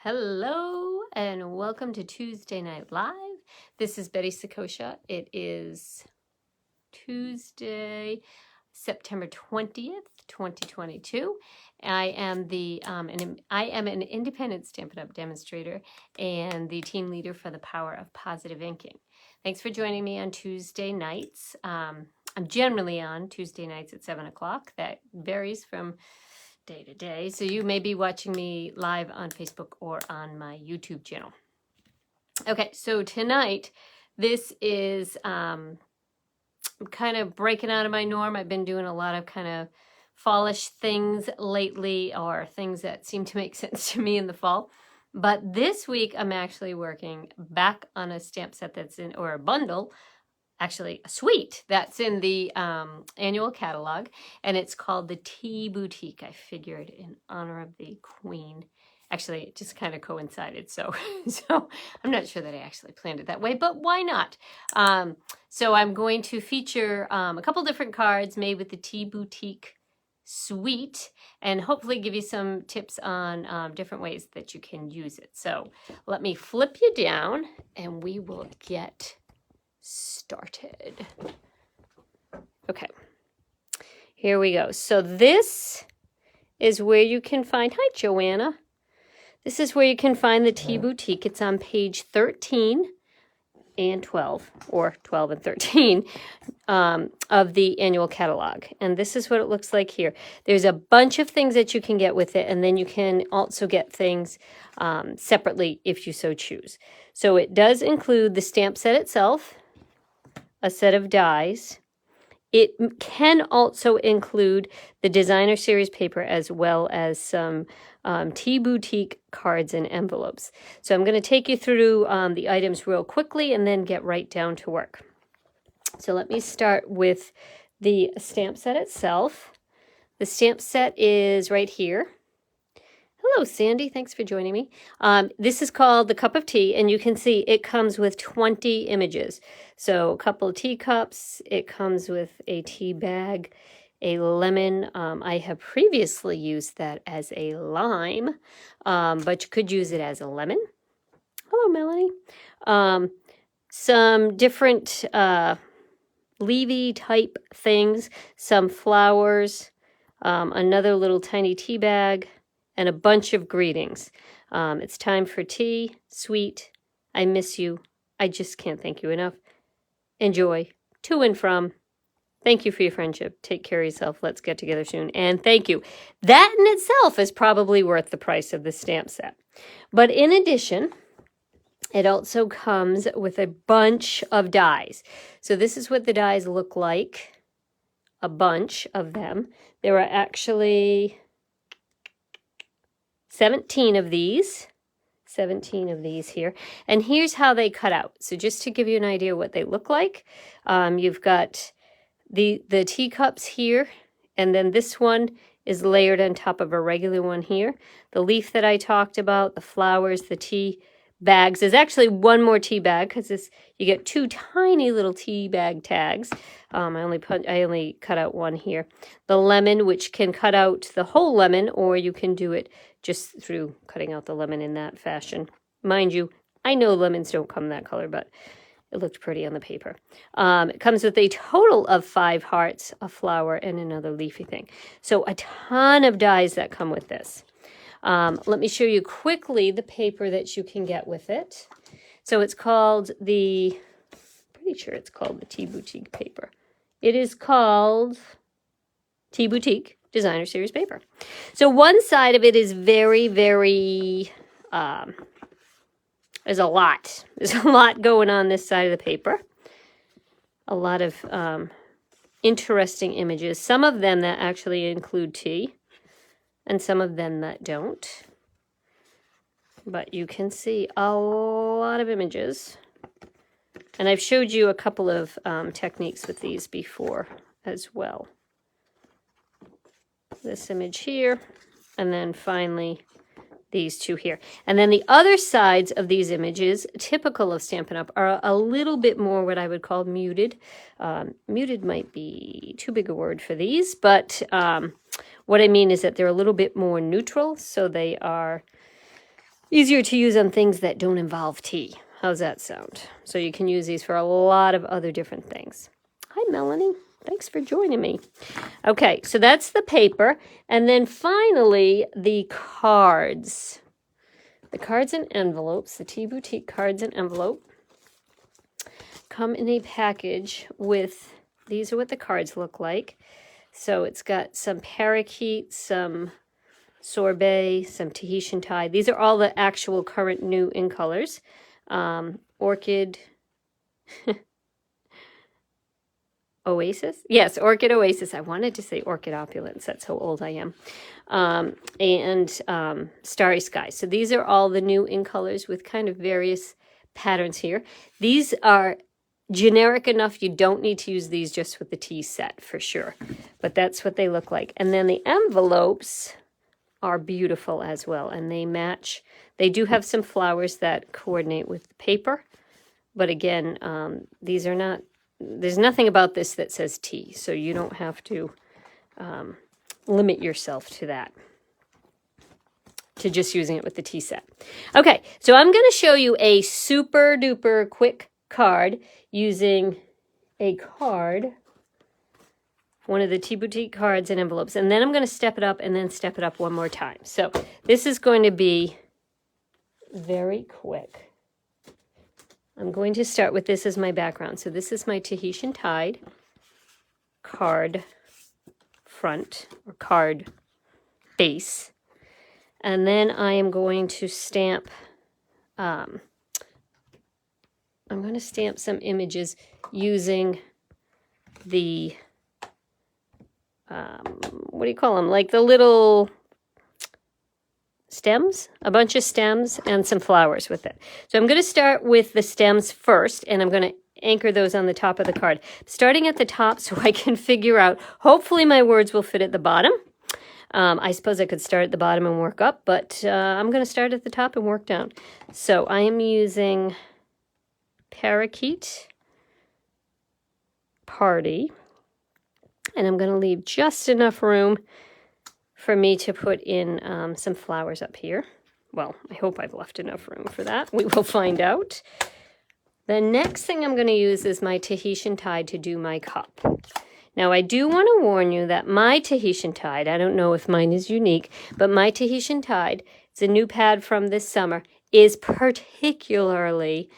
Hello and welcome to Tuesday Night Live. This is Betty Sakosha. It is Tuesday, September 20th, 2022. I am an independent Stampin' Up! Demonstrator and the team leader for the Power of Positive Inking. Thanks for joining me on Tuesday nights. I'm generally on Tuesday nights at 7 o'clock. That varies from day to day. So you may be watching me live on Facebook or on my YouTube channel. Okay, so tonight, this is kind of breaking out of my norm. I've been doing a lot of kind of fallish things lately, or things that seem to make sense to me in the fall. But this week, I'm actually working back on a stamp set that's in, or a bundle, actually a suite that's in the annual catalog, and it's called the Tea Boutique. I figured in honor of the Queen. Actually, it just kind of coincided, so I'm not sure that I actually planned it that way, but why not? So I'm going to feature a couple different cards made with the Tea Boutique suite, and hopefully give you some tips on different ways that you can use it. So let me flip you down, and we will get started. Okay, here we go. So this is where you can find, hi Joanna, this is where you can find the Tea Boutique. It's on page 13 and 12, or 12 and 13 of the annual catalog. And this is what it looks like here. There's a bunch of things that you can get with it, and then you can also get things separately if you so choose. So it does include the stamp set itself, a set of dies. It can also include the designer series paper, as well as some Tea Boutique cards and envelopes. So I'm going to take you through the items real quickly and then get right down to work. So let me start with the stamp set itself. The stamp set is right here. Hello, Sandy. Thanks for joining me. This is called the Cup of Tea, and you can see it comes with 20 images. So a couple of teacups. It comes with a tea bag, a lemon. I have previously used that as a lime, but you could use it as a lemon. Hello, Melanie. Some different leafy type things, some flowers, another little tiny tea bag, and a bunch of greetings. It's time for tea, sweet, I miss you, I just can't thank you enough, enjoy, to and from, thank you for your friendship, take care of yourself, let's get together soon, and thank you. That in itself is probably worth the price of the stamp set. But in addition, it also comes with a bunch of dies. So this is what the dies look like, a bunch of them. There are actually 17 of these here, and here's how they cut out. So just to give you an idea what they look like, you've got the teacups here, and then this one is layered on top of a regular one here. The leaf that I talked about, the flowers, the tea bags. There's actually one more tea bag, because you get two tiny little tea bag tags. I only cut out one here. The lemon, which can cut out the whole lemon, or you can do it just through cutting out the lemon in that fashion. Mind you, I know lemons don't come that color, but it looked pretty on the paper. It comes with a total of 5 hearts, a flower, and another leafy thing. So a ton of dies that come with this. Let me show you quickly the paper that you can get with it. So it's called pretty sure it's called the Tea Boutique paper. It is called Tea Boutique Designer Series paper. So one side of it is very, very, there's a lot. There's a lot going on this side of the paper. A lot of interesting images. Some of them that actually include tea, and some of them that don't. But you can see a lot of images. And I've showed you a couple of techniques with these before as well. This image here, and then finally these two here. And then the other sides of these images, typical of Stampin' Up!, are a little bit more what I would call muted. Muted might be too big a word for these, but what I mean is that they're a little bit more neutral, so they are easier to use on things that don't involve tea. How's that sound? So you can use these for a lot of other different things. Hi, Melanie. Thanks for joining me. Okay, so that's the paper. And then finally, the cards. The cards and envelopes, the Tea Boutique cards and envelope, come in a package with, these are what the cards look like. So it's got some parakeet, some sorbet, some Tahitian Tide. These are all the actual current new in colors. Orchid Oasis? Yes, Orchid Oasis. I wanted to say Orchid Opulence. That's how old I am. And Starry Sky. So these are all the new in colors with kind of various patterns here. These are generic enough. You don't need to use these just with the tea set for sure. But that's what they look like. And then the envelopes are beautiful as well. And they match. They do have some flowers that coordinate with the paper. But again, these are not, there's nothing about this that says tea, so you don't have to limit yourself to that, to just using it with the tea set. Okay, so I'm going to show you a super duper quick card using a card, one of the Tea Boutique cards and envelopes, and then I'm going to step it up and then step it up one more time. So this is going to be very quick. I'm going to start with this as my background. So this is my Tahitian Tide card front or card base. And then I am going to stamp, I'm going to stamp some images using the, what do you call them? Like the little stems, a bunch of stems and some flowers with it. So I'm going to start with the stems first, and I'm going to anchor those on the top of the card. Starting at the top so I can figure out, hopefully my words will fit at the bottom. I suppose I could start at the bottom and work up, but I'm going to start at the top and work down. So I am using Parakeet Party, and I'm going to leave just enough room for me to put in some flowers up here. Well, I hope I've left enough room for that. We will find out. The next thing I'm going to use is my Tahitian Tide to do my cup. Now, I do want to warn you that my Tahitian Tide, I don't know if mine is unique, but my Tahitian Tide, it's a new pad from this summer, is particularly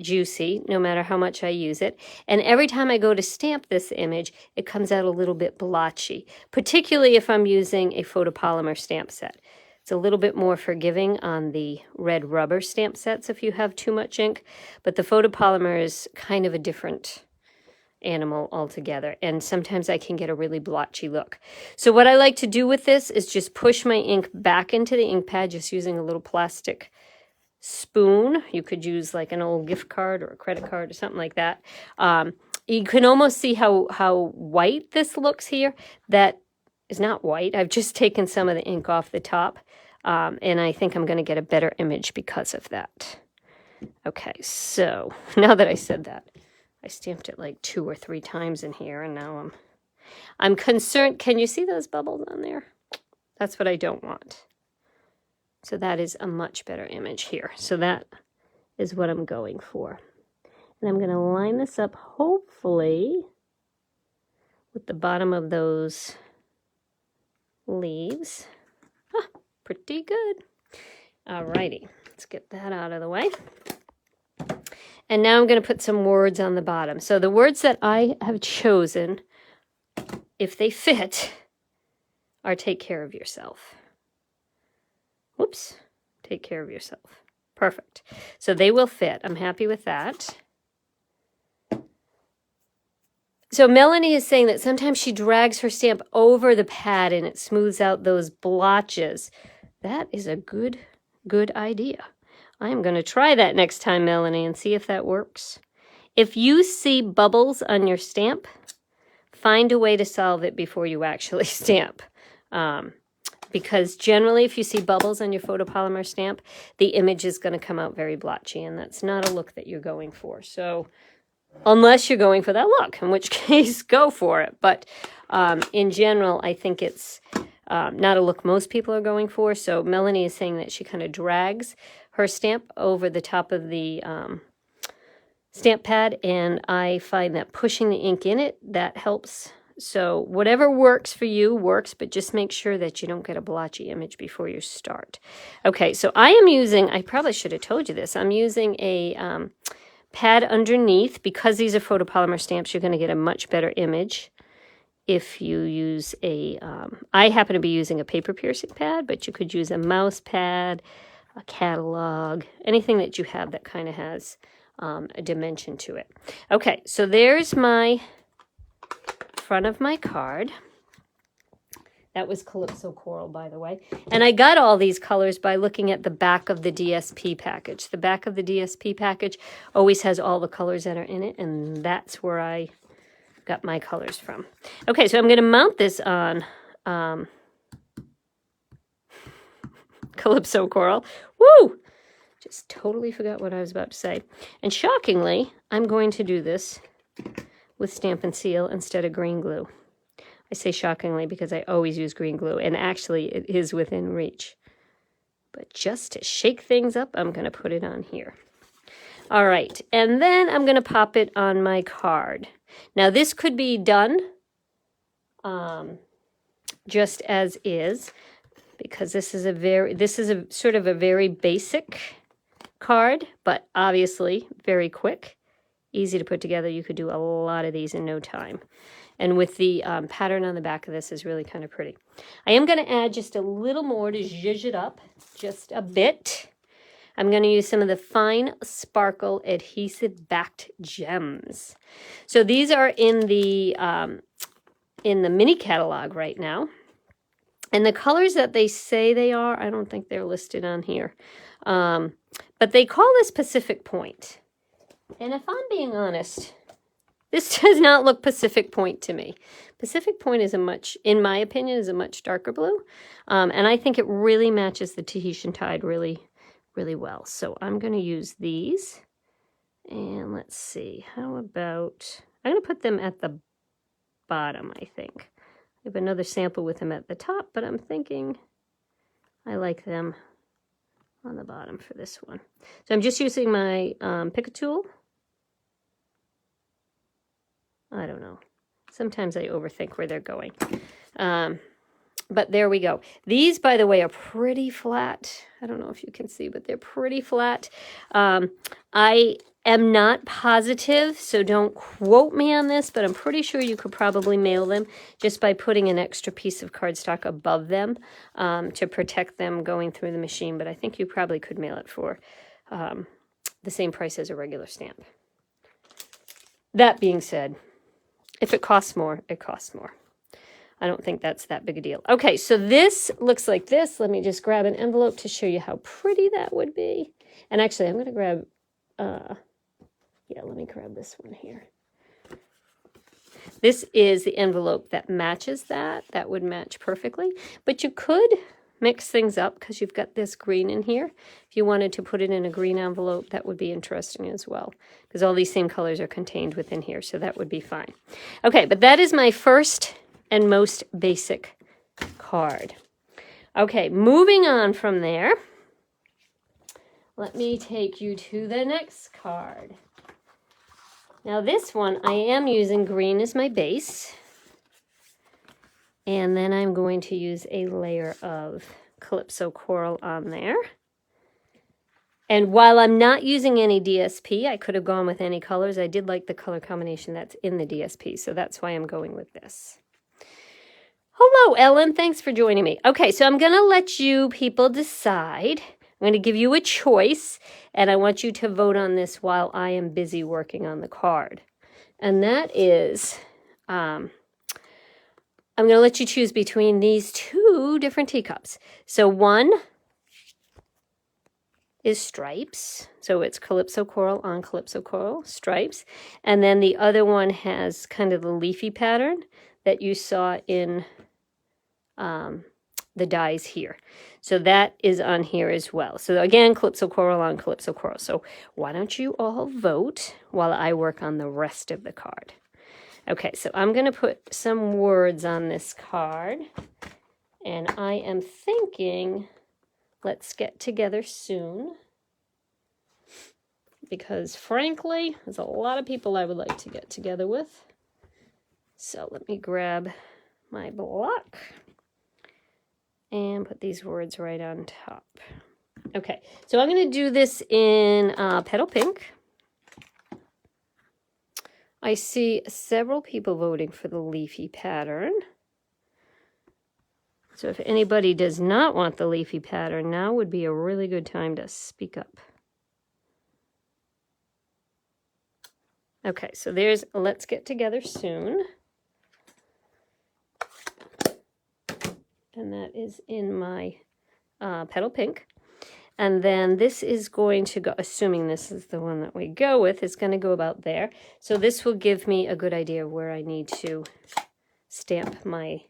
juicy, no matter how much I use it. And every time I go to stamp this image, it comes out a little bit blotchy, particularly if I'm using a photopolymer stamp set. It's a little bit more forgiving on the red rubber stamp sets if you have too much ink, but the photopolymer is kind of a different animal altogether, and sometimes I can get a really blotchy look. So what I like to do with this is just push my ink back into the ink pad, just using a little plastic spoon. You could use like an old gift card or a credit card or something like that. You can almost see how white this looks here. That is not white. I've just taken some of the ink off the top, and I think I'm going to get a better image because of that. Okay, so now that I said that, I stamped it like 2 or 3 times in here, and now I'm concerned. Can you see those bubbles on there? That's what I don't want. So that is a much better image here. So that is what I'm going for. And I'm going to line this up, hopefully, with the bottom of those leaves. Ah, pretty good. Alrighty, let's get that out of the way. And now I'm going to put some words on the bottom. So the words that I have chosen, if they fit, are take care of yourself. Whoops, take care of yourself. Perfect. So they will fit. I'm happy with that. So Melanie is saying that sometimes she drags her stamp over the pad and it smooths out those blotches. That is a good idea. I am going to try that next time, Melanie, and see if that works. If you see bubbles on your stamp, find a way to solve it before you actually stamp. Because generally, if you see bubbles on your photopolymer stamp, the image is going to come out very blotchy, and that's not a look that you're going for. So unless you're going for that look, in which case, go for it. But in general, I think it's not a look most people are going for. So Melanie is saying that she kind of drags her stamp over the top of the stamp pad, and I find that pushing the ink in it, that helps. So whatever works for you works, but just make sure that you don't get a blotchy image before you start. Okay, so I am using, I probably should have told you this, I'm using a pad underneath. Because these are photopolymer stamps, you're going to get a much better image if you use a, I happen to be using a paper piercing pad, but you could use a mouse pad, a catalog, anything that you have that kind of has a dimension to it. Okay, so there's my front of my card. That was Calypso Coral, by the way. And I got all these colors by looking at the back of the DSP package. The back of the DSP package always has all the colors that are in it, and that's where I got my colors from. Okay, so I'm going to mount this on Calypso Coral. Woo! Just totally forgot what I was about to say. And shockingly, I'm going to do this with Stampin' Seal instead of green glue. I say shockingly because I always use green glue, and actually it is within reach. But just to shake things up, I'm going to put it on here. All right, and then I'm going to pop it on my card. Now this could be done just as is, because this is a sort of a very basic card, but obviously very quick, easy to put together. You could do a lot of these in no time. And with the pattern on the back of this is really kind of pretty. I am going to add just a little more to zhuzh it up, just a bit. I'm going to use some of the Fine Sparkle Adhesive Backed Gems. So these are in the mini catalog right now. And the colors that they say they are, I don't think they're listed on here. But they call this Pacific Point. And if I'm being honest, this does not look Pacific Point to me. Pacific Point is in my opinion, is a much darker blue. And I think it really matches the Tahitian Tide really, really well. So I'm going to use these. And let's see, how about, I'm going to put them at the bottom, I think. I have another sample with them at the top, but I'm thinking I like them on the bottom for this one. So I'm just using my Pick-a tool. I don't know. Sometimes I overthink where they're going. But there we go. These, by the way, are pretty flat. I don't know if you can see, but they're pretty flat. I am not positive, so don't quote me on this, but I'm pretty sure you could probably mail them just by putting an extra piece of cardstock above them to protect them going through the machine. But I think you probably could mail it for the same price as a regular stamp. That being said, if it costs more, it costs more. I don't think that's that big a deal. Okay, so this looks like this. Let me just grab an envelope to show you how pretty that would be. And actually, I'm going to grab, let me grab this one here. This is the envelope that matches that. That would match perfectly. But you could mix things up because you've got this green in here. If you wanted to put it in a green envelope, that would be interesting as well, because all these same colors are contained within here, so that would be fine. Okay, but that is my first and most basic card. Okay, moving on from there, let me take you to the next card. Now this one, I am using green as my base. And then I'm going to use a layer of Calypso Coral on there. And while I'm not using any DSP, I could have gone with any colors. I did like the color combination that's in the DSP, so that's why I'm going with this. Hello, Ellen. Thanks for joining me. Okay, so I'm going to let you people decide. I'm going to give you a choice, and I want you to vote on this while I am busy working on the card. And that is, I'm going to let you choose between these two different teacups. So one is stripes. So it's Calypso Coral on Calypso Coral, stripes. And then the other one has kind of the leafy pattern that you saw in the dies here. So that is on here as well. So again, Calypso Coral on Calypso Coral. So why don't you all vote while I work on the rest of the card? Okay, so I'm going to put some words on this card. And I am thinking, let's get together soon. Because frankly, there's a lot of people I would like to get together with. So let me grab my block and put these words right on top. Okay, so I'm going to do this in Petal Pink. I see several people voting for the leafy pattern. So if anybody does not want the leafy pattern, now would be a really good time to speak up. Okay, so there's Let's Get Together Soon. And that is in my Petal Pink. And then this is going to go, assuming this is the one that we go with, it's going to go about there. So this will give me a good idea of where I need to stamp my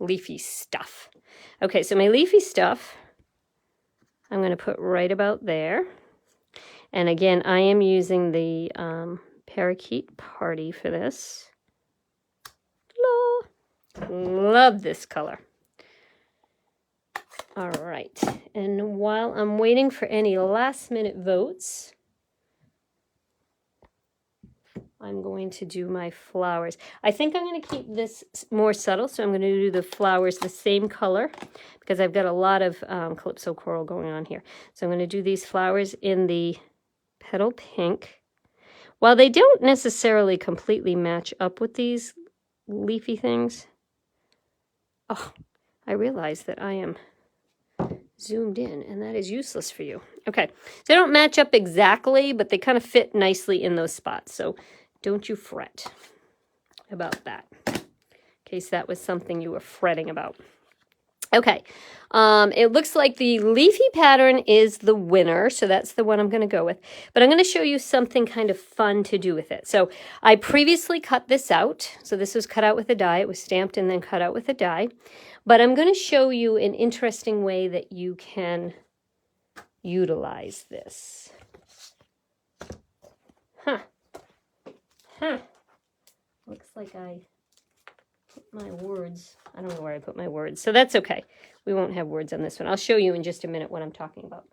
leafy stuff. Okay, so my leafy stuff, I'm going to put right about there. And again, I am using the Parakeet Party for this. Love this color. All right, and while I'm waiting for any last minute votes, I'm going to do my flowers. I think I'm going to keep this more subtle, so I'm going to do the flowers the same color because I've got a lot of Calypso Coral going on here. So I'm going to do these flowers in the Petal Pink. While they don't necessarily completely match up with these leafy things, oh, I realize that I am zoomed in, and that is useless for you. Okay, so they don't match up exactly, but they kind of fit nicely in those spots. So don't you fret about that, in case that was something you were fretting about. Okay, it looks like the leafy pattern is the winner, so that's the one I'm going to go with. But I'm going to show you something kind of fun to do with it. So I previously cut this out. So this was cut out with a die. It was stamped and then cut out with a die. But I'm going to show you an interesting way that you can utilize this. Looks like I put my words. I don't know where I put my words, so that's okay. We won't have words on this one. I'll show you in just a minute what I'm talking about.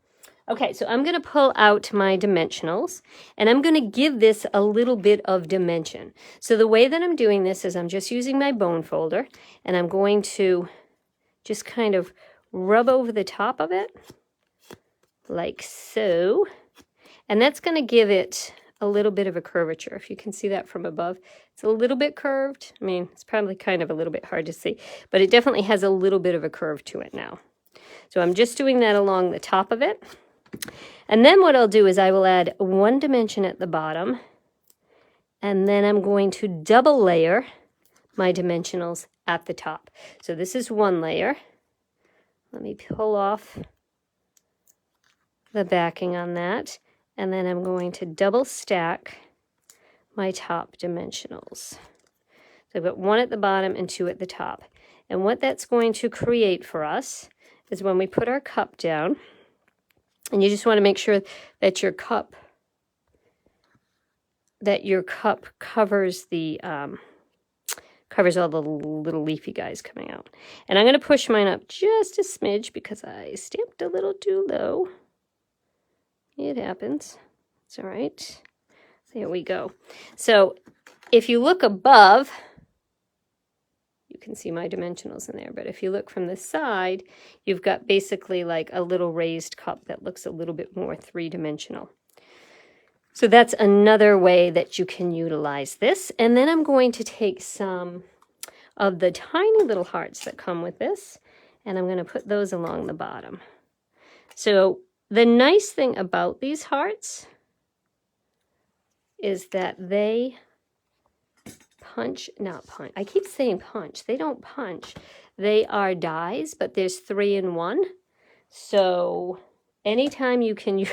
Okay, so I'm going to pull out my dimensionals, and I'm going to give this a little bit of dimension. So the way that I'm doing this is I'm just using my bone folder, and I'm going to just kind of rub over the top of it, like so. And that's going to give it a little bit of a curvature. If you can see that from above, it's a little bit curved. I mean, it's probably kind of a little bit hard to see, but it definitely has a little bit of a curve to it now. So I'm just doing that along the top of it. And then what I'll do is I will add one dimension at the bottom, and then I'm going to double layer my dimensionals at the top. So this is one layer. Let me pull off the backing on that, and then I'm going to double stack my top dimensionals. So I've got one at the bottom and two at the top. And what that's going to create for us is when we put our cup down, and you just want to make sure that your cup covers the covers all the little leafy guys coming out. And I'm going to push mine up just a smidge because I stamped a little too low. It happens. It's all right. There we go. So if you look above, you can see my dimensionals in there. But if you look from the side, you've got basically like a little raised cup that looks a little bit more three-dimensional. So that's another way that you can utilize this. And then I'm going to take some of the tiny little hearts that come with this, and I'm going to put those along the bottom. So the nice thing about these hearts is that they not punch. I keep saying punch. They don't punch. They are dies, but there's 3 in 1. So anytime you can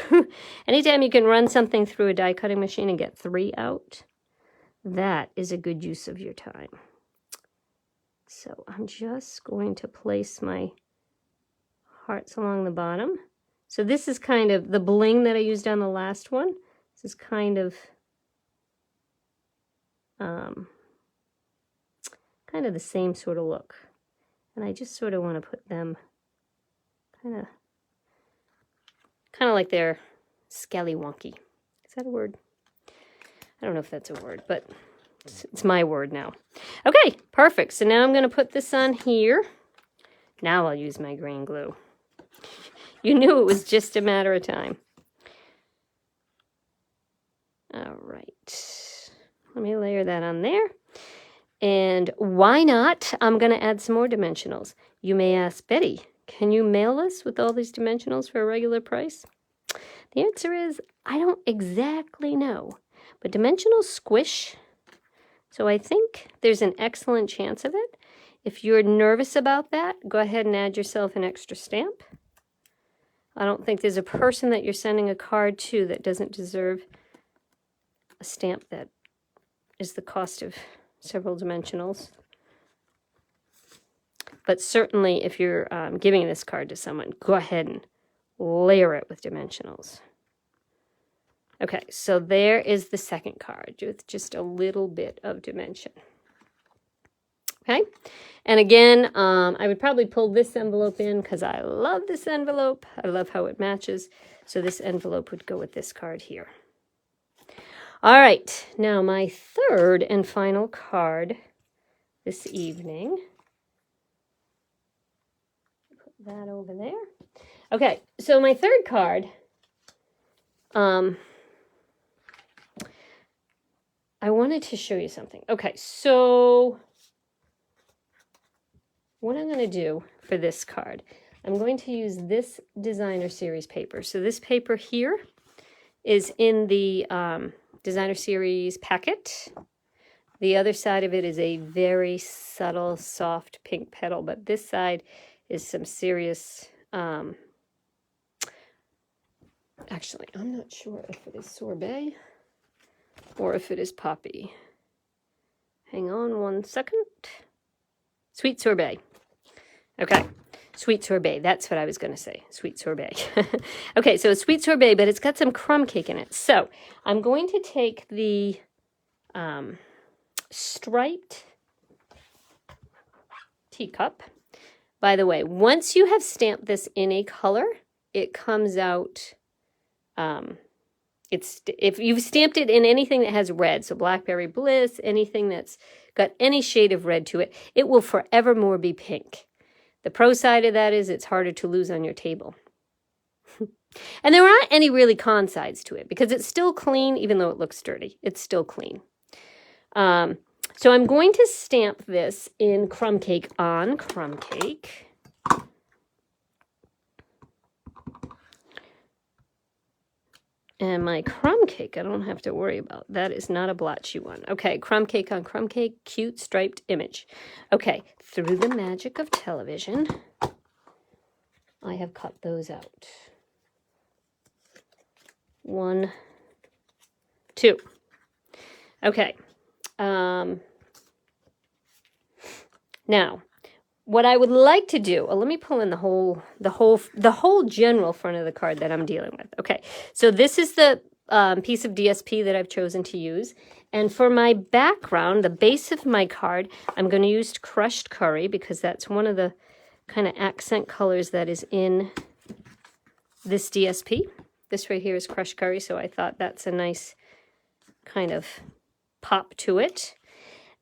run something through a die cutting machine and get 3 out, that is a good use of your time. So I'm just going to place my hearts along the bottom. So this is kind of the bling that I used on the last one. This is kind of the same sort of look. And I just sort of want to put them kind of like they're scallywonky. Is that a word? I don't know if that's a word, but it's my word now. Okay, perfect. So now I'm going to put this on here. Now I'll use my green glue. You knew it was just a matter of time. All right. Let me layer that on there. And why not? I'm going to add some more dimensionals. You may ask, Betty, can you mail us with all these dimensionals for a regular price? The answer is, I don't exactly know. But dimensionals squish, so I think there's an excellent chance of it. If you're nervous about that, go ahead and add yourself an extra stamp. I don't think there's a person that you're sending a card to that doesn't deserve a stamp that is the cost of several dimensionals. But certainly if you're giving this card to someone, go ahead and layer it with dimensionals. Okay, so there is the second card with just a little bit of dimension. Okay, and again, I would probably pull this envelope in because I love this envelope. I love how it matches. So this envelope would go with this card here. All right, now my third and final card this evening. Put that over there. Okay, so my third card, I wanted to show you something. Okay, so what I'm going to do for this card, I'm going to use this Designer Series paper. So this paper here is in the Designer Series packet. The other side of it is a very subtle, soft pink petal, but this side is some serious, actually, I'm not sure if it is sorbet or if it is poppy. Hang on one second. Sweet sorbet. Okay, sweet sorbet. That's what I was going to say, sweet sorbet. Okay, so it's sweet sorbet, but it's got some crumb cake in it. So I'm going to take the striped teacup. By the way, once you have stamped this in a color, it comes out, if you've stamped it in anything that has red, so Blackberry Bliss, anything that's got any shade of red to it, it will forevermore be pink. The pro side of that is it's harder to lose on your table. And there aren't any really con sides to it because it's still clean, even though it looks dirty. It's still clean. So I'm going to stamp this in crumb cake on crumb cake. And my crumb cake, I don't have to worry about. That is not a blotchy one. Okay, crumb cake on crumb cake, cute striped image. Okay, through the magic of television, I have cut those out. 1, 2. Okay. Now, what I would like to do, let me pull in the whole general front of the card that I'm dealing with. Okay, so this is the piece of DSP that I've chosen to use. And for my background, the base of my card, I'm going to use crushed curry because that's one of the kind of accent colors that is in this DSP. This right here is crushed curry, so I thought that's a nice kind of pop to it.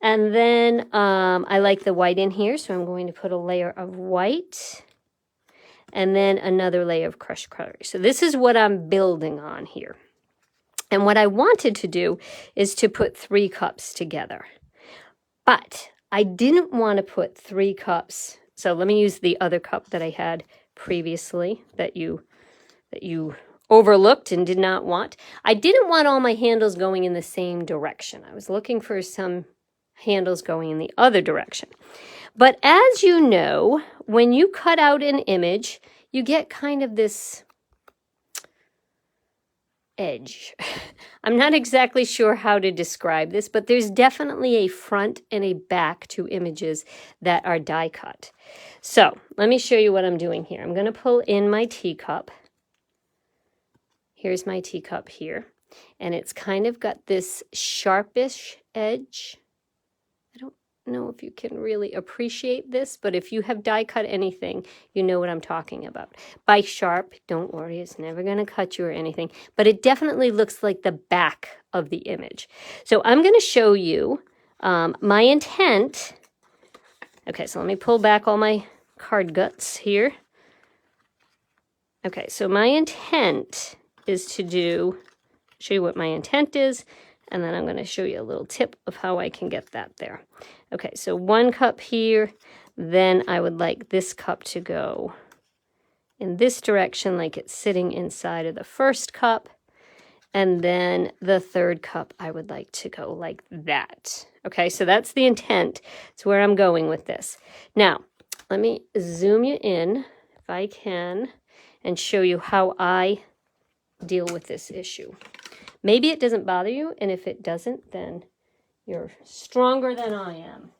And then I like the white in here, so I'm going to put a layer of white and then another layer of crushed curry. So this is what I'm building on here. And what I wanted to do is to put 3 cups together. But I didn't want to put 3 cups. So let me use the other cup that I had previously that you overlooked and did not want. I didn't want all my handles going in the same direction. I was looking for some handles going in the other direction. But as you know, when you cut out an image, you get kind of this edge. I'm not exactly sure how to describe this, but there's definitely a front and a back to images that are die cut. So let me show you what I'm doing here. I'm going to pull in my teacup. Here's my teacup here, and it's kind of got this sharpish edge. I don't know if you can really appreciate this, but if you have die cut anything, you know what I'm talking about. By sharp, don't worry, it's never going to cut you or anything, but it definitely looks like the back of the image. So I'm going to show you my intent. Okay, so let me pull back all my card guts here. Okay, so my intent is to show you what my intent is, and then I'm going to show you a little tip of how I can get that there. Okay, so 1 cup here, then I would like this cup to go in this direction like it's sitting inside of the first cup, and then the 3rd cup I would like to go like that. Okay, so that's the intent. It's where I'm going with this. Now, let me zoom you in, if I can, and show you how I deal with this issue. Maybe it doesn't bother you, and if it doesn't, then you're stronger than I am.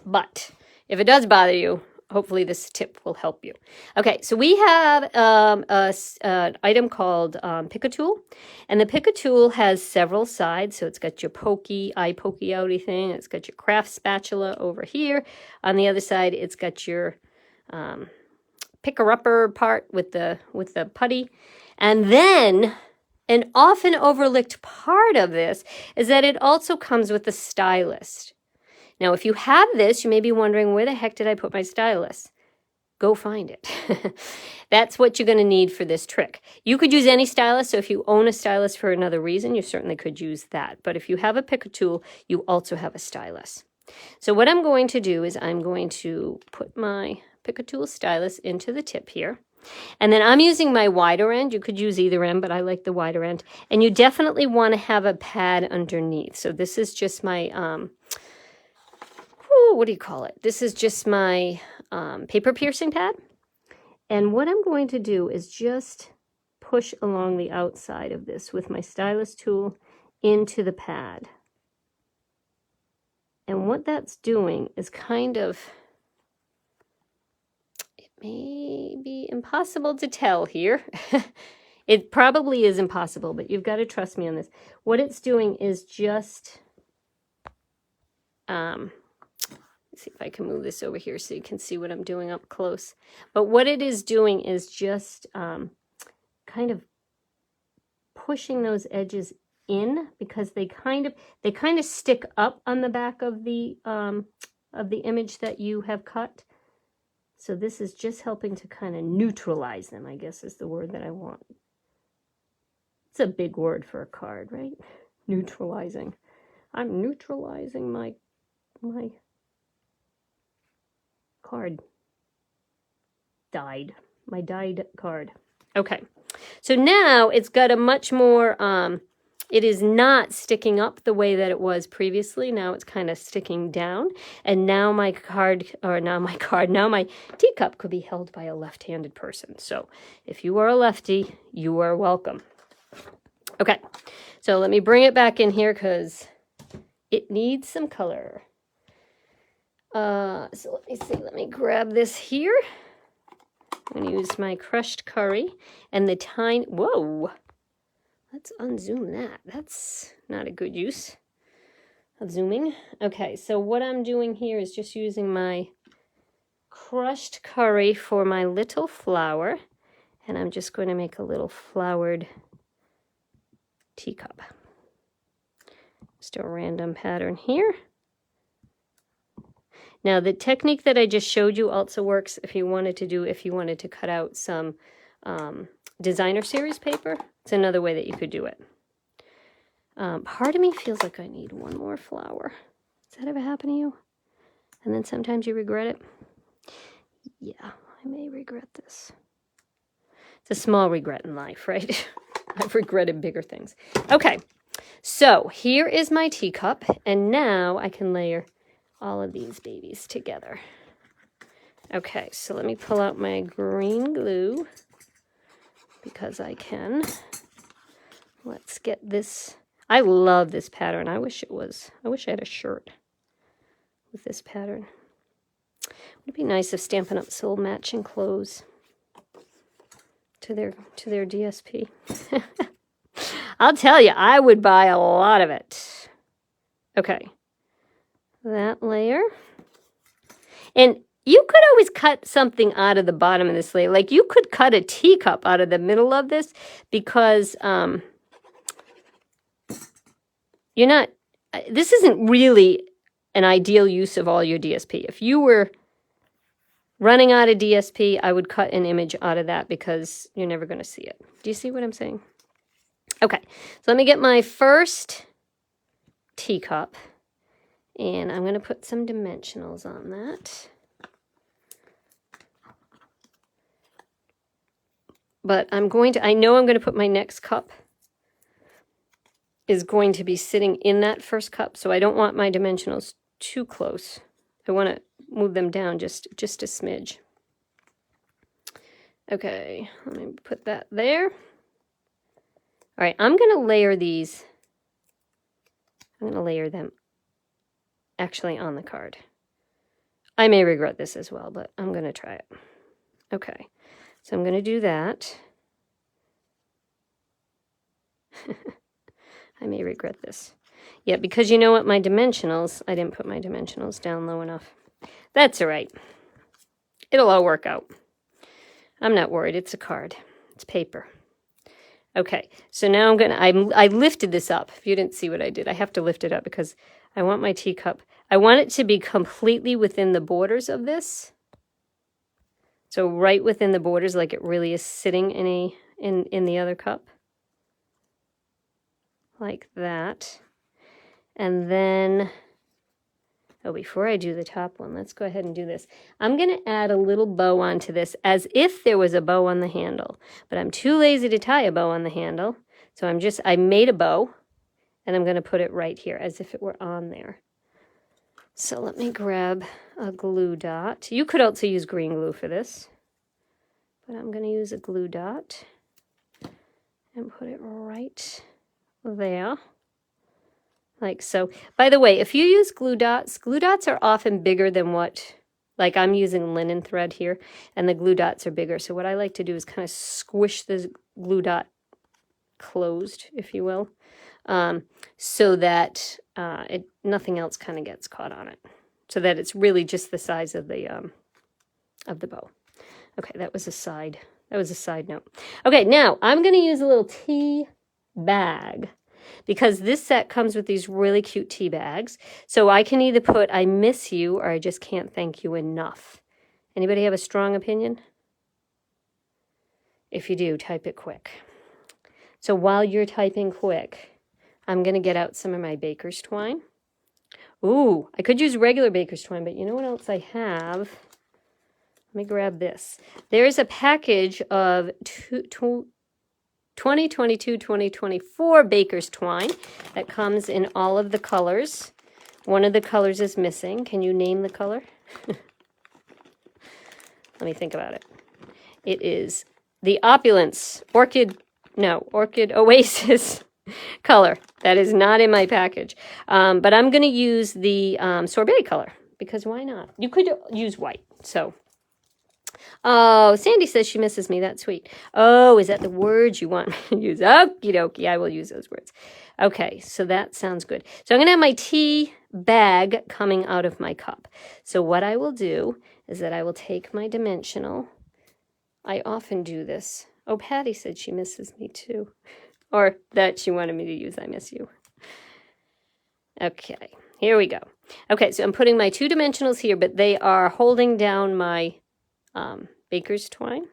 But if it does bother you, hopefully this tip will help you. Okay, so we have an item called Pick a Tool, and the Pick a Tool has several sides. So it's got your eye pokey outy thing. It's got your craft spatula over here. On the other side, it's got your picker-upper part with the putty, and then an often overlooked part of this is that it also comes with a stylus. Now, if you have this, you may be wondering, where the heck did I put my stylus? Go find it. That's what you're going to need for this trick. You could use any stylus, so if you own a stylus for another reason, you certainly could use that. But if you have a picker tool, you also have a stylus. So what I'm going to do is I'm going to put my picker tool stylus into the tip here. And then I'm using my wider end. You could use either end, but I like the wider end. And you definitely want to have a pad underneath. So this is just my, what do you call it? This is just my paper piercing pad. And what I'm going to do is just push along the outside of this with my stylus tool into the pad. And what that's doing is kind of, may be impossible to tell here. It probably is impossible, but you've got to trust me on this. What it's doing is just, let's see if I can move this over here so you can see what I'm doing up close. But what it is doing is just kind of pushing those edges in, because they kind of stick up on the back of the image that you have cut. So this is just helping to kind of neutralize them, I guess is the word that I want. It's a big word for a card, right? Neutralizing. I'm neutralizing my card. My dyed card. Okay. So now it's got a much more, it is not sticking up the way that it was previously. Now it's kind of sticking down. And now my teacup could be held by a left-handed person. So if you are a lefty, you are welcome. Okay, so let me bring it back in here because it needs some color. So let me see, let me grab this here. I'm going to use my crushed curry and the tiny, whoa. Let's unzoom that. That's not a good use of zooming. Okay, so what I'm doing here is just using my crushed curry for my little flower. And I'm just going to make a little flowered teacup. Just a random pattern here. Now, the technique that I just showed you also works if you wanted to cut out some designer series paper. It's another way that you could do it. Part of me feels like I need one more flower. Does that ever happen to you? And then sometimes you regret it? Yeah, I may regret this. It's a small regret in life, right? I've regretted bigger things. Okay, so here is my teacup, and now I can layer all of these babies together. Okay, so let me pull out my green glue because I can. Let's get this. I love this pattern. I wish I had a shirt with this pattern. Would be nice if Stampin' Up! Sold matching clothes to their DSP. I'll tell you, I would buy a lot of it. Okay. that layer. And you could always cut something out of the bottom of this layer. Like you could cut a teacup out of the middle of this because you're not, this isn't really an ideal use of all your DSP. If you were running out of DSP, I would cut an image out of that because you're never going to see it. Do you see what I'm saying? Okay, so let me get my first teacup, and I'm going to put some dimensionals on that. But I know I'm going to put my next cup is going to be sitting in that first cup, so I don't want my dimensionals too close. I want to move them down just a smidge. Okay, let me put that there. All right, I'm going to layer these. I'm going to layer them actually on the card. I may regret this as well, but I'm going to try it. Okay, so I'm going to do that. I may regret this. Yeah, because you know what, my dimensionals, I didn't put my dimensionals down low enough. That's all right. It'll all work out. I'm not worried. It's a card. It's paper. Okay, so now I lifted this up. If you didn't see what I did, I have to lift it up because I want my teacup. I want it to be completely within the borders of this. So right within the borders, like it really is sitting in the other cup. Like that. And then, before I do the top one, let's go ahead and do this. I'm going to add a little bow onto this as if there was a bow on the handle, but I'm too lazy to tie a bow on the handle. So I made a bow and I'm going to put it right here as if it were on there. So let me grab a glue dot. You could also use green glue for this, but I'm going to use a glue dot and put it right there. Like so. By the way, if you use glue dots are often bigger than what, like I'm using linen thread here, and the glue dots are bigger. So what I like to do is kind of squish the glue dot closed, if you will, so that nothing else kind of gets caught on it, so that it's really just the size of the bow. Okay, that was a side note. Okay, now I'm going to use a little tea bag, because this set comes with these really cute tea bags. So I can either put I miss you or I just can't thank you enough. Anybody have a strong opinion? If you do, type it quick. So while you're typing quick, I'm going to get out some of my baker's twine. Ooh, I could use regular baker's twine, but you know what else I have? Let me grab this. There's a package of 2022-2024 baker's twine that comes in all of the colors. One of the colors is missing. Can you name the color? Let me think about it. It is the Opulence Orchid Oasis color. That is not in my package. But I'm going to use the sorbet color, because why not? You could use white. So oh, Sandy says she misses me. That's sweet. Oh, is that the words you want me to use? Okie dokie, I will use those words. Okay, so that sounds good. So I'm going to have my tea bag coming out of my cup. So what I will do is that I will take my dimensional. I often do this. Oh, Patty said she misses me too. Or that she wanted me to use I miss you. Okay, here we go. Okay, so I'm putting my two dimensionals here, but they are holding down my baker's twine.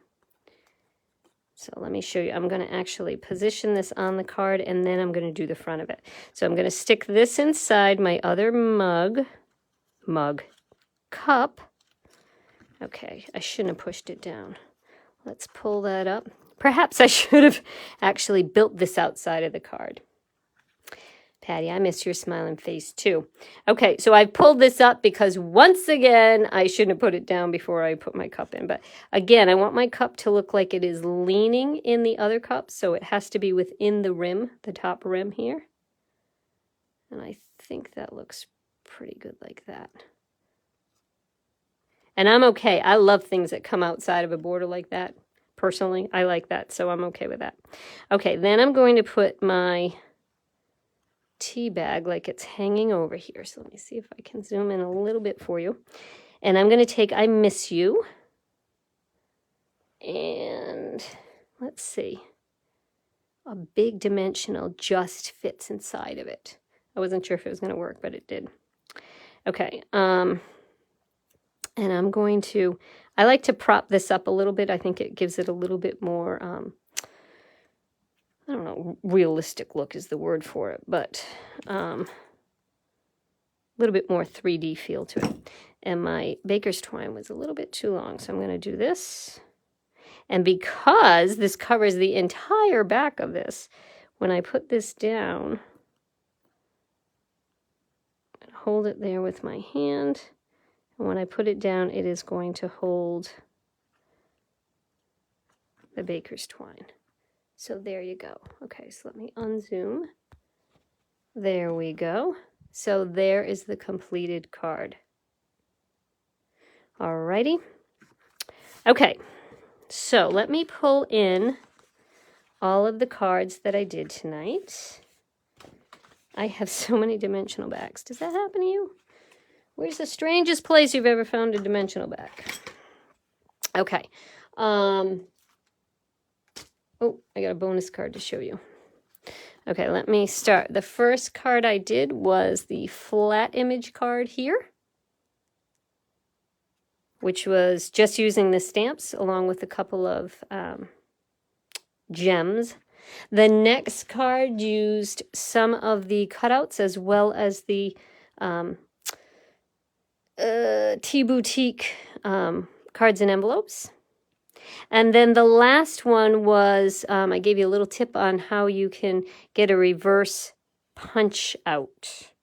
So let me show you. I'm going to actually position this on the card, and then I'm going to do the front of it. So I'm going to stick this inside my other cup. Okay, I shouldn't have pushed it down. Let's pull that up. Perhaps I should have actually built this outside of the card. Patty, I miss your smiling face too. Okay, so I pulled this up because once again, I shouldn't have put it down before I put my cup in. But again, I want my cup to look like it is leaning in the other cup. So it has to be within the rim, the top rim here. And I think that looks pretty good like that. And I'm okay. I love things that come outside of a border like that. Personally, I like that. So I'm okay with that. Okay, then I'm going to put my tea bag like it's hanging over here. So let me see if I can zoom in a little bit for you. And I'm going to take I Miss You. And let's see. A big dimensional just fits inside of it. I wasn't sure if it was going to work, but it did. Okay. And I'm going to, I like to prop this up a little bit. I think it gives it a little bit more, I don't know, realistic look is the word for it, but a little bit more 3D feel to it. And my baker's twine was a little bit too long, so I'm going to do this. And because this covers the entire back of this, when I put this down, I'm going to hold it there with my hand. And when I put it down, it is going to hold the baker's twine. So there you go. Okay, so let me unzoom. There we go. So there is the completed card. Alrighty. Okay, so let me pull in all of the cards that I did tonight. I have so many dimensional backs. Does that happen to you? Where's the strangest place you've ever found a dimensional back? Okay. Oh, I got a bonus card to show you. Okay, let me start. The first card I did was the flat image card here, which was just using the stamps along with a couple of gems. The next card used some of the cutouts as well as the Tea Boutique cards and envelopes. And then the last one was, I gave you a little tip on how you can get a reverse punch out.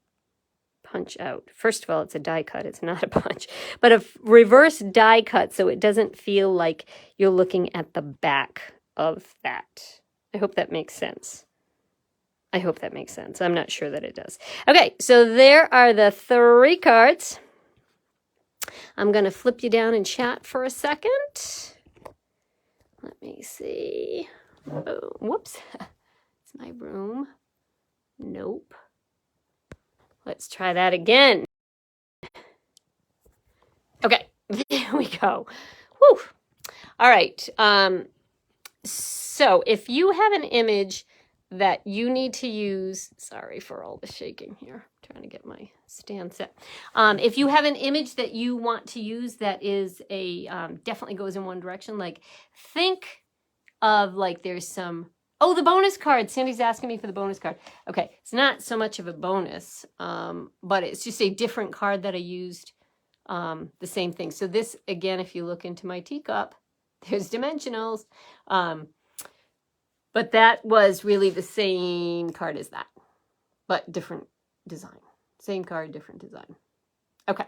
Punch out. First of all, it's a die cut. It's not a punch. But a reverse die cut so it doesn't feel like you're looking at the back of that. I hope that makes sense. I hope that makes sense. I'm not sure that it does. Okay, so there are the 3 cards. I'm going to flip you down in chat for a second. Let me see. Oh, whoops. It's my room. Nope. Let's try that again. Okay, there we go. Whew. All right. So if you have an image that you need to use, sorry for all the shaking here. I'm trying to get my stand set. If you have an image that you want to use that is a, definitely goes in one direction, like think of like there's some, oh, the bonus card. Sandy's asking me for the bonus card. Okay, it's not so much of a bonus, but it's just a different card that I used the same thing. So this, again, if you look into my teacup, there's dimensionals. But that was really the same card as that, but different design. Same card, different design. Okay.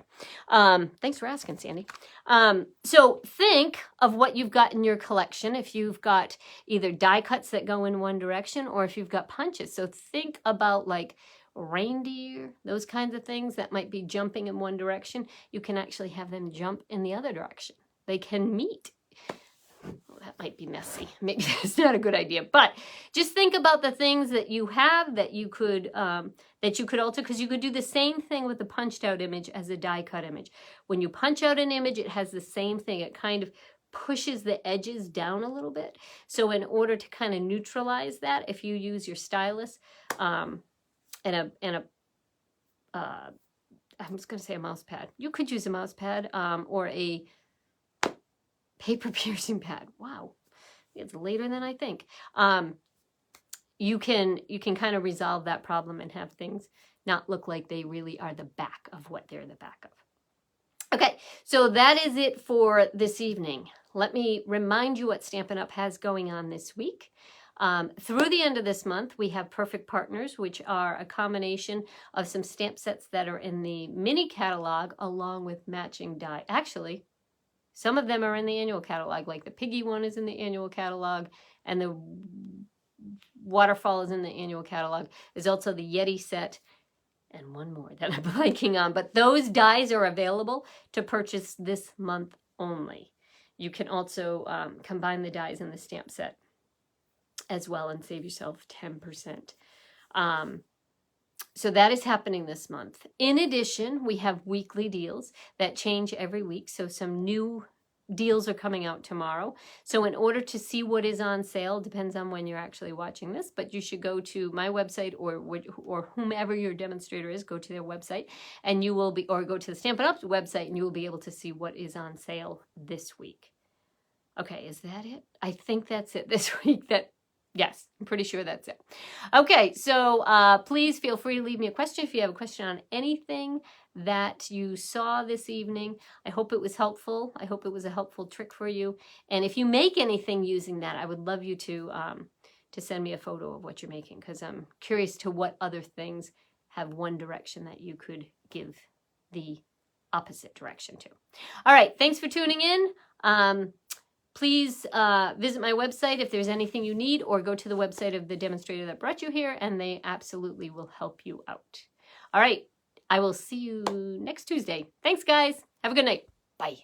Thanks for asking, Sandy. So think of what you've got in your collection. If you've got either die cuts that go in one direction or if you've got punches. So think about like reindeer, those kinds of things that might be jumping in one direction. You can actually have them jump in the other direction. They can meet. Well, that might be messy. Maybe that's not a good idea. But just think about the things that you have that you could alter, because you could do the same thing with the punched out image as a die cut image. When you punch out an image, it has the same thing. It kind of pushes the edges down a little bit. So in order to kind of neutralize that, if you use your stylus and a I'm just going to say a mouse pad. You could use a mouse pad or a paper piercing pad. Wow, it's later than I think. You can kind of resolve that problem and have things not look like they really are the back of what they're the back of. Okay, so that is it for this evening. Let me remind you what Stampin' Up! Has going on this week. Through the end of this month, we have Perfect Partners, which are a combination of some stamp sets that are in the mini catalog along with matching die. Actually, some of them are in the annual catalog, like the Piggy one is in the annual catalog, and the Waterfall is in the annual catalog. There's also the Yeti set, and one more that I'm blanking on. But those dies are available to purchase this month only. You can also combine the dies in the stamp set as well and save yourself 10%. So that is happening this month. In addition, we have weekly deals that change every week. So some new deals are coming out tomorrow. So in order to see what is on sale, depends on when you're actually watching this, but you should go to my website or whomever your demonstrator is, go to their website and you will be, or go to the Stampin' Up! Website and you will be able to see what is on sale this week. Okay, is that it? I think that's it this week. Yes, I'm pretty sure that's it. Okay, so please feel free to leave me a question if you have a question on anything that you saw this evening. I hope it was helpful. I hope it was a helpful trick for you. And if you make anything using that, I would love you to send me a photo of what you're making, because I'm curious to what other things have one direction that you could give the opposite direction to. All right, thanks for tuning in. Please visit my website if there's anything you need, or go to the website of the demonstrator that brought you here, and they absolutely will help you out. All right, I will see you next Tuesday. Thanks, guys. Have a good night. Bye.